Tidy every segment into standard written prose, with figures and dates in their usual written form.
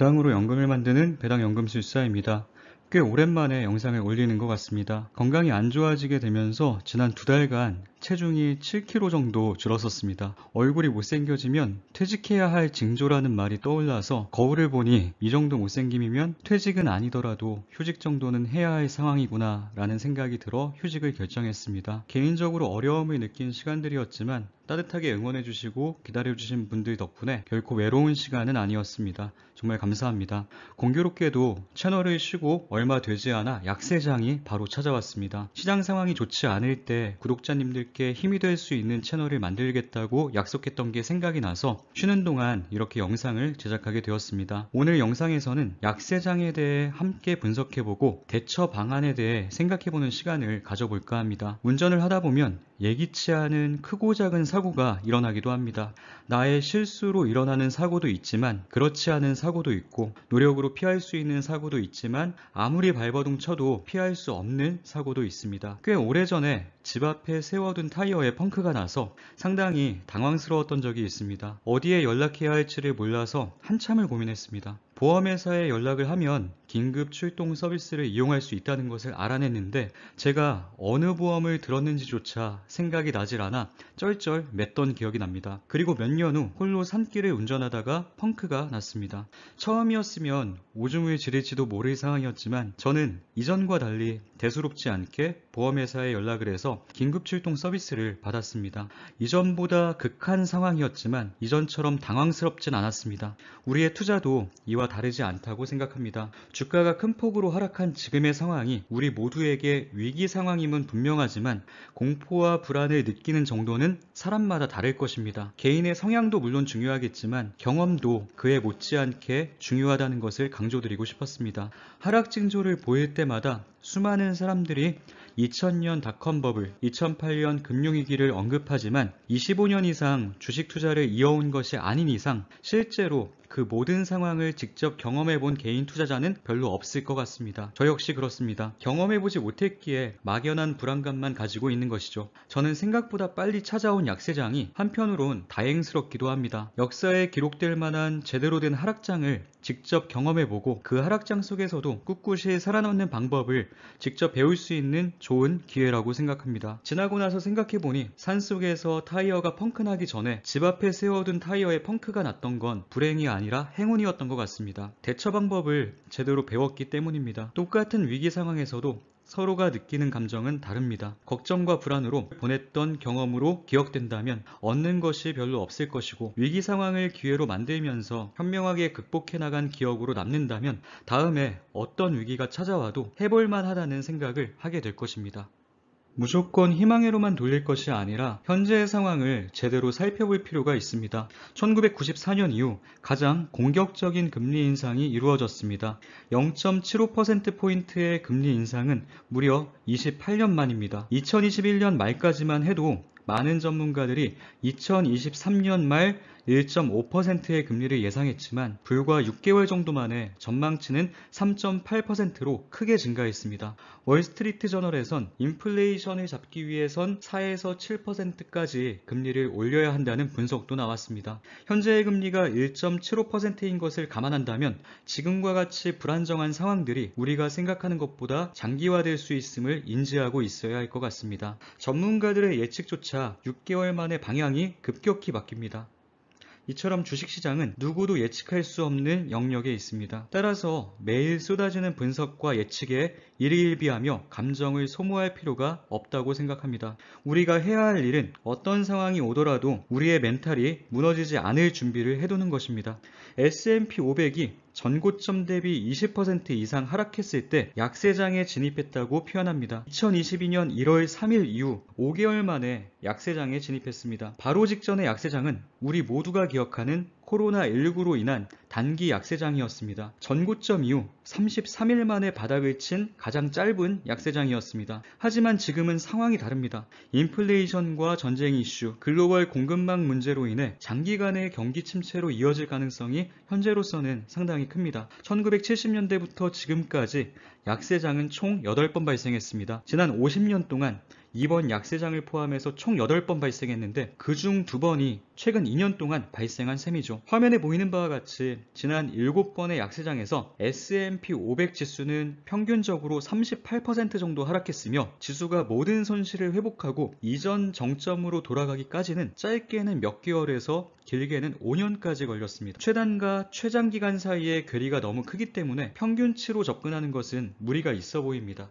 배당으로 연금을 만드는 배당연금술사입니다. 꽤 오랜만에 영상을 올리는 것 같습니다. 건강이 안 좋아지게 되면서 지난 2달간 체중이 7kg 정도 줄었었습니다. 얼굴이 못생겨지면 퇴직해야 할 징조라는 말이 떠올라서 거울을 보니 이 정도 못생김이면 퇴직은 아니더라도 휴직 정도는 해야 할 상황이구나 라는 생각이 들어 휴직을 결정했습니다. 개인적으로 어려움을 느낀 시간들이었지만 따뜻하게 응원해주시고 기다려주신 분들 덕분에 결코 외로운 시간은 아니었습니다. 정말 감사합니다. 공교롭게도 채널을 쉬고 얼마 되지 않아 약세장이 바로 찾아왔습니다. 시장 상황이 좋지 않을 때 구독자님들께 힘이 될 수 있는 채널을 만들겠다고 약속했던 게 생각이 나서 쉬는 동안 이렇게 영상을 제작하게 되었습니다. 오늘 영상에서는 약세장에 대해 함께 분석해보고 대처 방안에 대해 생각해보는 시간을 가져볼까 합니다. 운전을 하다 보면 예기치 않은 크고 작은 사고가 일어나기도 합니다. 나의 실수로 일어나는 사고도 있지만 그렇지 않은 사고도 있고 노력으로 피할 수 있는 사고도 있지만 아무리 발버둥 쳐도 피할 수 없는 사고도 있습니다. 꽤 오래전에 집 앞에 세워둔 타이어에 펑크가 나서 상당히 당황스러웠던 적이 있습니다. 어디에 연락해야 할지를 몰라서 한참을 고민했습니다. 보험회사에 연락을 하면 긴급 출동 서비스를 이용할 수 있다는 것을 알아냈는데 제가 어느 보험을 들었는지조차 생각이 나질 않아 쩔쩔 맸던 기억이 납니다. 그리고 몇 년 후 홀로 산길을 운전하다가 펑크가 났습니다. 처음이었으면 오줌을 지릴지도 모를 상황이었지만 저는 이전과 달리 대수롭지 않게 보험회사에 연락을 해서 긴급 출동 서비스를 받았습니다. 이전보다 극한 상황이었지만 이전처럼 당황스럽진 않았습니다. 우리의 투자도 이와 다르지 않다고 생각합니다. 주가가 큰 폭으로 하락한 지금의 상황이 우리 모두에게 위기 상황임은 분명하지만 공포와 불안을 느끼는 정도는 사람마다 다를 것입니다. 개인의 성향도 물론 중요하겠지만 경험도 그에 못지않게 중요하다는 것을 강조드리고 싶었습니다. 하락 징조를 보일 때마다 수많은 사람들이 2000년 닷컴 버블, 2008년 금융위기를 언급하지만 25년 이상 주식 투자를 이어온 것이 아닌 이상 실제로 그 모든 상황을 직접 경험해본 개인 투자자는 별로 없을 것 같습니다. 저 역시 그렇습니다. 경험해보지 못했기에 막연한 불안감만 가지고 있는 것이죠. 저는 생각보다 빨리 찾아온 약세장이 한편으론 다행스럽기도 합니다. 역사에 기록될 만한 제대로 된 하락장을 직접 경험해보고 그 하락장 속에서도 꿋꿋이 살아남는 방법을 직접 배울 수 있는 좋은 기회라고 생각합니다. 지나고 나서 생각해보니 산속에서 타이어가 펑크나기 전에 집 앞에 세워둔 타이어에 펑크가 났던 건 불행이 아니라 행운이었던 것 같습니다. 대처 방법을 제대로 배웠기 때문입니다. 똑같은 위기 상황에서도 서로가 느끼는 감정은 다릅니다. 걱정과 불안으로 보냈던 경험으로 기억된다면 얻는 것이 별로 없을 것이고 위기 상황을 기회로 만들면서 현명하게 극복해 나간 기억으로 남는다면 다음에 어떤 위기가 찾아와도 해볼만 하다는 생각을 하게 될 것입니다. 무조건 희망으로만 돌릴 것이 아니라 현재의 상황을 제대로 살펴볼 필요가 있습니다. 1994년 이후 가장 공격적인 금리 인상이 이루어졌습니다. 0.75%포인트의 금리 인상은 무려 28년 만입니다. 2021년 말까지만 해도 많은 전문가들이 2023년 말 1.5%의 금리를 예상했지만 불과 6개월 정도 만에 전망치는 3.8%로 크게 증가했습니다. 월스트리트 저널에선 인플레이션을 잡기 위해선 4에서 7%까지 금리를 올려야 한다는 분석도 나왔습니다. 현재의 금리가 1.75%인 것을 감안한다면 지금과 같이 불안정한 상황들이 우리가 생각하는 것보다 장기화될 수 있음을 인지하고 있어야 할 것 같습니다. 전문가들의 예측조차 6개월 만에 방향이 급격히 바뀝니다. 이처럼 주식시장은 누구도 예측할 수 없는 영역에 있습니다. 따라서 매일 쏟아지는 분석과 예측에 일희일비하며 감정을 소모할 필요가 없다고 생각합니다. 우리가 해야 할 일은 어떤 상황이 오더라도 우리의 멘탈이 무너지지 않을 준비를 해두는 것입니다. S&P 500이 전고점 대비 20% 이상 하락했을 때 약세장에 진입했다고 표현합니다. 2022년 1월 3일 이후 5개월 만에 약세장에 진입했습니다. 바로 직전의 약세장은 우리 모두가 기억하는 코로나19로 인한 단기 약세장이었습니다. 전고점 이후 33일 만에 바닥을 친 가장 짧은 약세장이었습니다. 하지만 지금은 상황이 다릅니다. 인플레이션과 전쟁 이슈, 글로벌 공급망 문제로 인해 장기간의 경기 침체로 이어질 가능성이 현재로서는 상당히 큽니다. 1970년대부터 지금까지 약세장은 총 8번 발생했습니다. 지난 50년 동안 이번 약세장을 포함해서 총 8번 발생했는데 그중 2번이 최근 2년 동안 발생한 셈이죠. 화면에 보이는 바와 같이 지난 7번의 약세장에서 S&P 500 지수는 평균적으로 38% 정도 하락했으며 지수가 모든 손실을 회복하고 이전 정점으로 돌아가기까지는 짧게는 몇 개월에서 길게는 5년까지 걸렸습니다. 최단과 최장기간 사이의 괴리가 너무 크기 때문에 평균치로 접근하는 것은 무리가 있어 보입니다.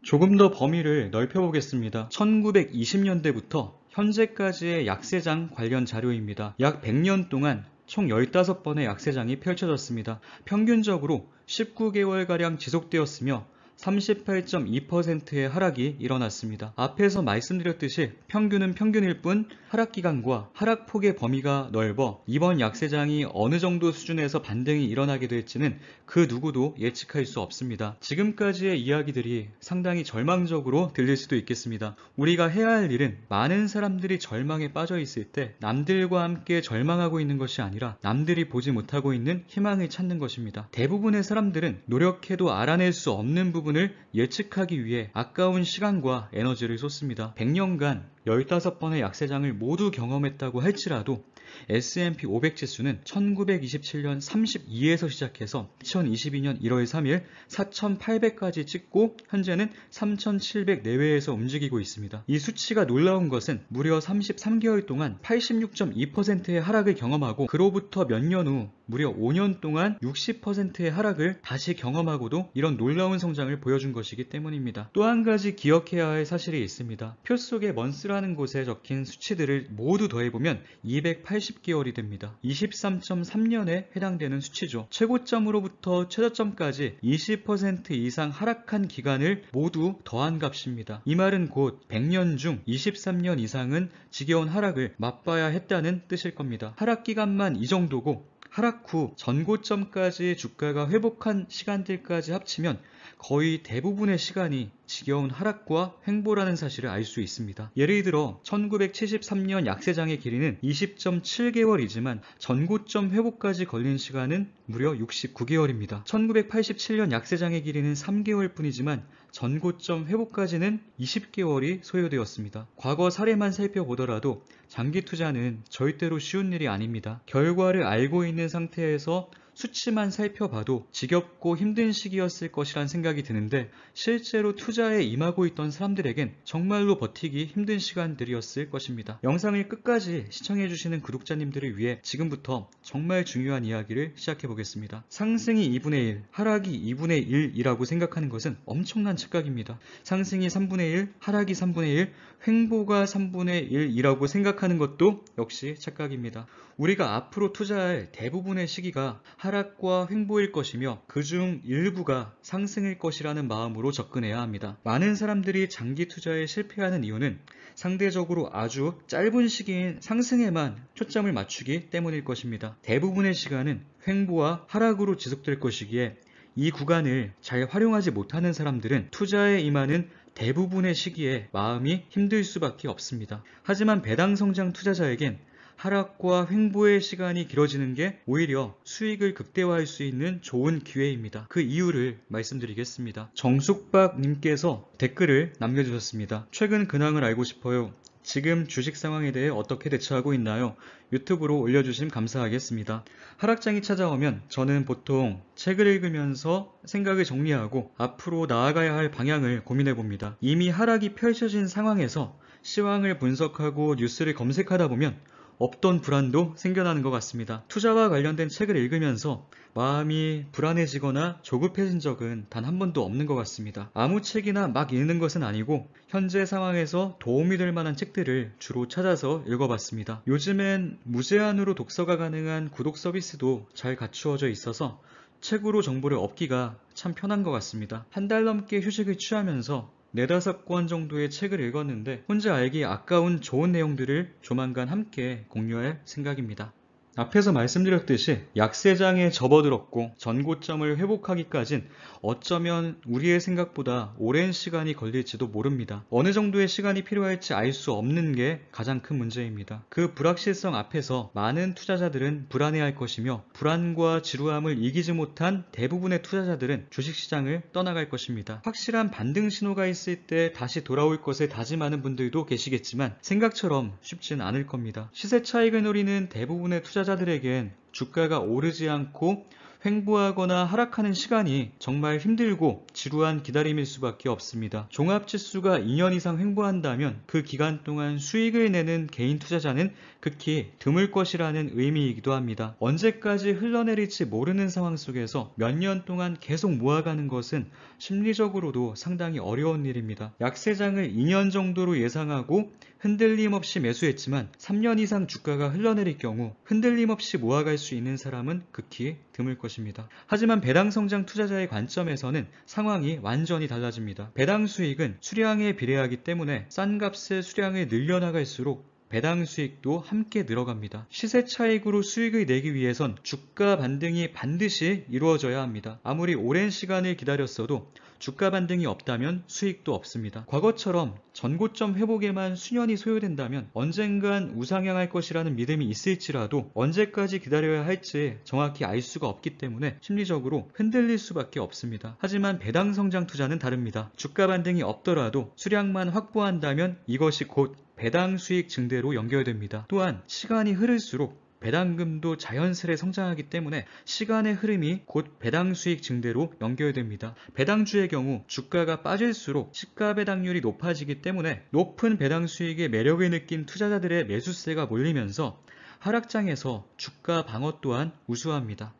조금 더 범위를 넓혀보겠습니다. 1920년대부터 현재까지의 약세장 관련 자료입니다. 약 100년 동안 총 15번의 약세장이 펼쳐졌습니다. 평균적으로 19개월가량 지속되었으며 38.2%의 하락이 일어났습니다. 앞에서 말씀드렸듯이 평균은 평균일 뿐 하락기간과 하락폭의 범위가 넓어 이번 약세장이 어느 정도 수준에서 반등이 일어나게 될지는 그 누구도 예측할 수 없습니다. 지금까지의 이야기들이 상당히 절망적으로 들릴 수도 있겠습니다. 우리가 해야 할 일은 많은 사람들이 절망에 빠져 있을 때 남들과 함께 절망하고 있는 것이 아니라 남들이 보지 못하고 있는 희망을 찾는 것입니다. 대부분의 사람들은 노력해도 알아낼 수 없는 부분을 예측하기 위해 아까운 시간과 에너지를 쏟습니다. 100년간 15번의 약세장을 모두 경험했다고 할지라도 S&P 500 지수는 1927년 32에서 시작해서 2022년 1월 3일 4,800까지 찍고 현재는 3,700 내외에서 움직이고 있습니다. 이 수치가 놀라운 것은 무려 33개월 동안 86.2%의 하락을 경험하고 그로부터 몇 년 후 무려 5년 동안 60%의 하락을 다시 경험하고도 이런 놀라운 성장을 보여준 것이기 때문입니다. 또 한 가지 기억해야 할 사실이 있습니다. 표 속에 먼스라는 곳에 적힌 수치들을 모두 더해보면 280개월이 됩니다. 23.3년에 해당되는 수치죠. 최고점으로부터 최저점까지 20% 이상 하락한 기간을 모두 더한 값입니다. 이 말은 곧 100년 중 23년 이상은 지겨운 하락을 맛봐야 했다는 뜻일 겁니다. 하락 기간만 이 정도고 하락 후 전고점까지 주가가 회복한 시간들까지 합치면 거의 대부분의 시간이 지겨운 하락과 횡보라는 사실을 알 수 있습니다. 예를 들어 1973년 약세장의 길이는 20.7개월이지만 전고점 회복까지 걸린 시간은 무려 69개월입니다. 1987년 약세장의 길이는 3개월 뿐이지만 전고점 회복까지는 20개월이 소요되었습니다. 과거 사례만 살펴보더라도 장기 투자는 절대로 쉬운 일이 아닙니다. 결과를 알고 있는 상태에서 수치만 살펴봐도 지겹고 힘든 시기였을 것이란 생각이 드는데 실제로 투자에 임하고 있던 사람들에겐 정말로 버티기 힘든 시간들이었을 것입니다. 영상을 끝까지 시청해주시는 구독자님들을 위해 지금부터 정말 중요한 이야기를 시작해보겠습니다. 상승이 2분의 1, 하락이 2분의 1이라고 생각하는 것은 엄청난 착각입니다. 상승이 3분의 1, 하락이 3분의 1, 횡보가 3분의 1이라고 생각하는 것도 역시 착각입니다. 우리가 앞으로 투자할 대부분의 시기가 하락과 횡보일 것이며 그중 일부가 상승일 것이라는 마음으로 접근해야 합니다. 많은 사람들이 장기 투자에 실패하는 이유는 상대적으로 아주 짧은 시기인 상승에만 초점을 맞추기 때문일 것입니다. 대부분의 시간은 횡보와 하락으로 지속될 것이기에 이 구간을 잘 활용하지 못하는 사람들은 투자에 임하는 대부분의 시기에 마음이 힘들 수밖에 없습니다. 하지만 배당 성장 투자자에겐 하락과 횡보의 시간이 길어지는 게 오히려 수익을 극대화할 수 있는 좋은 기회입니다. 그 이유를 말씀드리겠습니다. 정숙박님께서 댓글을 남겨주셨습니다. 최근 근황을 알고 싶어요. 지금 주식 상황에 대해 어떻게 대처하고 있나요? 유튜브로 올려주시면 감사하겠습니다. 하락장이 찾아오면 저는 보통 책을 읽으면서 생각을 정리하고 앞으로 나아가야 할 방향을 고민해 봅니다. 이미 하락이 펼쳐진 상황에서 시황을 분석하고 뉴스를 검색하다 보면 없던 불안도 생겨나는 것 같습니다. 투자와 관련된 책을 읽으면서 마음이 불안해지거나 조급해진 적은 단 한 번도 없는 것 같습니다. 아무 책이나 막 읽는 것은 아니고 현재 상황에서 도움이 될 만한 책들을 주로 찾아서 읽어봤습니다. 요즘엔 무제한으로 독서가 가능한 구독 서비스도 잘 갖추어져 있어서 책으로 정보를 얻기가 참 편한 것 같습니다. 한 달 넘게 휴식을 취하면서 4-5권 정도의 책을 읽었는데 혼자 알기 아까운 좋은 내용들을 조만간 함께 공유할 생각입니다. 앞에서 말씀드렸듯이 약세장에 접어들었고 전고점을 회복하기까진 어쩌면 우리의 생각보다 오랜 시간이 걸릴지도 모릅니다. 어느 정도의 시간이 필요할지 알 수 없는 게 가장 큰 문제입니다. 그 불확실성 앞에서 많은 투자자들은 불안해할 것이며 불안과 지루함을 이기지 못한 대부분의 투자자들은 주식시장을 떠나갈 것입니다. 확실한 반등 신호가 있을 때 다시 돌아올 것을 다짐하는 분들도 계시겠지만 생각처럼 쉽진 않을 겁니다. 시세 차익을 노리는 대부분의 투자자들에겐 주가가 오르지 않고 횡보하거나 하락하는 시간이 정말 힘들고 지루한 기다림일 수밖에 없습니다. 종합지수가 2년 이상 횡보한다면 그 기간 동안 수익을 내는 개인 투자자는 극히 드물 것이라는 의미이기도 합니다. 언제까지 흘러내릴지 모르는 상황 속에서 몇 년 동안 계속 모아가는 것은 심리적으로도 상당히 어려운 일입니다. 약세장을 2년 정도로 예상하고 흔들림 없이 매수했지만 3년 이상 주가가 흘러내릴 경우 흔들림 없이 모아갈 수 있는 사람은 극히 드물 것입니다. 하지만 배당 성장 투자자의 관점에서는 상황이 완전히 달라집니다. 배당 수익은 수량에 비례하기 때문에 싼 값의 수량을 늘려나갈수록 배당 수익도 함께 늘어갑니다. 시세 차익으로 수익을 내기 위해선 주가 반등이 반드시 이루어져야 합니다. 아무리 오랜 시간을 기다렸어도 주가 반등이 없다면 수익도 없습니다. 과거처럼 전고점 회복에만 수년이 소요된다면 언젠간 우상향할 것이라는 믿음이 있을지라도 언제까지 기다려야 할지 정확히 알 수가 없기 때문에 심리적으로 흔들릴 수밖에 없습니다. 하지만 배당 성장 투자는 다릅니다. 주가 반등이 없더라도 수량만 확보한다면 이것이 곧 배당 수익 증대로 연결됩니다. 또한 시간이 흐를수록 배당금도 자연스레 성장하기 때문에 시간의 흐름이 곧 배당 수익 증대로 연결됩니다. 배당주의 경우 주가가 빠질수록 시가 배당률이 높아지기 때문에 높은 배당 수익의 매력을 느낀 투자자들의 매수세가 몰리면서 하락장에서 주가 방어 또한 우수합니다.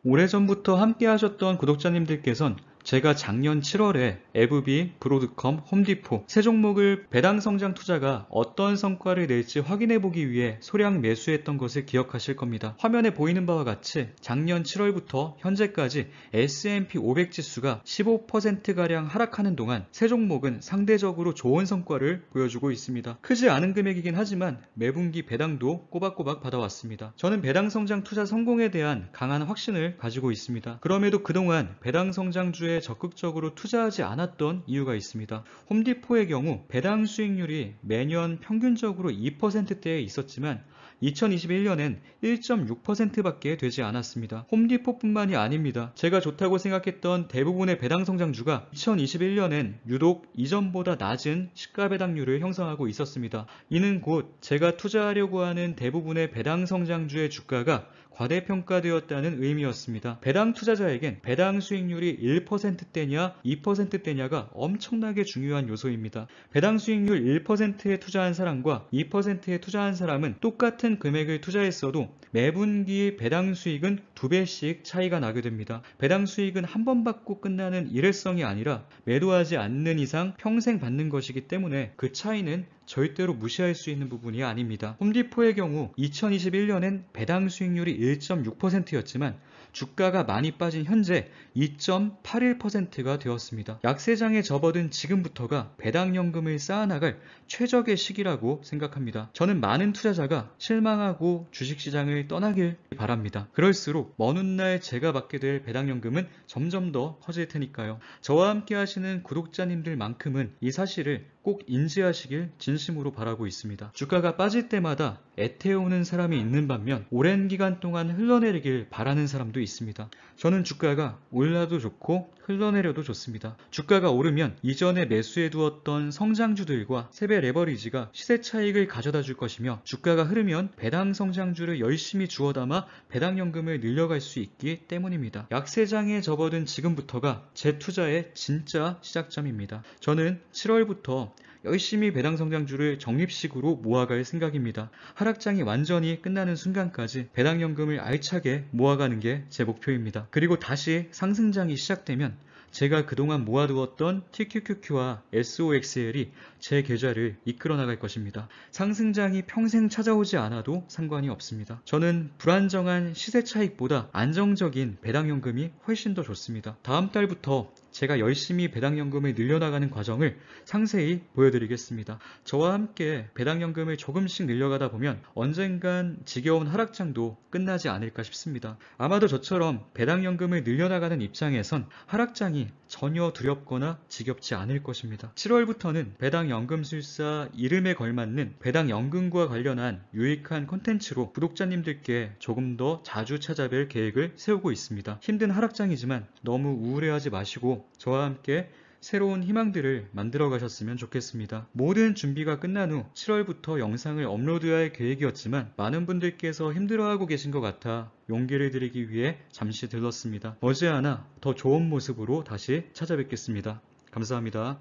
오래전부터 함께 하셨던 구독자님들께선 제가 작년 7월에 에브비, 브로드컴, 홈디포 세 종목을 배당 성장 투자가 어떤 성과를 낼지 확인해보기 위해 소량 매수했던 것을 기억하실 겁니다. 화면에 보이는 바와 같이 작년 7월부터 현재까지 S&P 500 지수가 15%가량 하락하는 동안 세 종목은 상대적으로 좋은 성과를 보여주고 있습니다. 크지 않은 금액이긴 하지만 매분기 배당도 꼬박꼬박 받아왔습니다. 저는 배당 성장 투자 성공에 대한 강한 확신을 가지고 있습니다. 그럼에도 그동안 배당 성장주에 적극적으로 투자하지 않았던 이유가 있습니다. 홈디포의 경우 배당 수익률이 매년 평균적으로 2%대에 있었지만 2021년엔 1.6%밖에 되지 않았습니다. 홈디포뿐만이 아닙니다. 제가 좋다고 생각했던 대부분의 배당 성장주가 2021년엔 유독 이전보다 낮은 시가 배당률을 형성하고 있었습니다. 이는 곧 제가 투자하려고 하는 대부분의 배당 성장주의 주가가 과대평가되었다는 의미였습니다. 배당 투자자에겐 배당 수익률이 1%대냐 2%대냐가 엄청나게 중요한 요소입니다. 배당 수익률 1%에 투자한 사람과 2%에 투자한 사람은 똑같은 금액을 투자했어도 매분기 배당 수익은 2배씩 차이가 나게 됩니다. 배당 수익은 한 번 받고 끝나는 일회성이 아니라 매도하지 않는 이상 평생 받는 것이기 때문에 그 차이는 절대로 무시할 수 있는 부분이 아닙니다. 홈디포의 경우 2021년엔 배당 수익률이 1.6%였지만 주가가 많이 빠진 현재 2.81%가 되었습니다. 약세장에 접어든 지금부터가 배당연금을 쌓아나갈 최적의 시기라고 생각합니다. 저는 많은 투자자가 실망하고 주식시장을 떠나길 바랍니다. 그럴수록 먼 훗날 제가 받게 될 배당연금은 점점 더 커질 테니까요. 저와 함께 하시는 구독자님들만큼은 이 사실을 꼭 인지하시길 진심으로 바라고 있습니다. 주가가 빠질 때마다 애태우는 사람이 있는 반면 오랜 기간 동안 흘러내리길 바라는 사람도 있습니다. 저는 주가가 올라도 좋고 흘러내려도 좋습니다. 주가가 오르면 이전에 매수해두었던 성장주들과 세배 레버리지가 시세 차익을 가져다 줄 것이며 주가가 흐르면 배당 성장주를 열심히 주워 담아 배당연금을 늘려갈 수 있기 때문입니다. 약세장에 접어든 지금부터가 제 투자의 진짜 시작점입니다. 저는 7월부터 열심히 배당 성장주를 적립식으로 모아갈 생각입니다. 하락장이 완전히 끝나는 순간까지 배당연금을 알차게 모아가는 게 제 목표입니다. 그리고 다시 상승장이 시작되면 제가 그동안 모아두었던 TQQQ와 SOXL이 제 계좌를 이끌어 나갈 것입니다. 상승장이 평생 찾아오지 않아도 상관이 없습니다. 저는 불안정한 시세 차익보다 안정적인 배당연금이 훨씬 더 좋습니다. 다음 달부터 제가 열심히 배당연금을 늘려나가는 과정을 상세히 보여드리겠습니다. 저와 함께 배당연금을 조금씩 늘려가다 보면 언젠간 지겨운 하락장도 끝나지 않을까 싶습니다. 아마도 저처럼 배당연금을 늘려나가는 입장에선 하락장이 전혀 두렵거나 지겹지 않을 것입니다. 7월부터는 배당연금술사 이름에 걸맞는 배당연금과 관련한 유익한 콘텐츠로 구독자님들께 조금 더 자주 찾아뵐 계획을 세우고 있습니다. 힘든 하락장이지만 너무 우울해하지 마시고 저와 함께 새로운 희망들을 만들어 가셨으면 좋겠습니다. 모든 준비가 끝난 후 7월부터 영상을 업로드할 계획이었지만 많은 분들께서 힘들어하고 계신 것 같아 용기를 드리기 위해 잠시 들렀습니다. 머지않아 더 좋은 모습으로 다시 찾아뵙겠습니다. 감사합니다.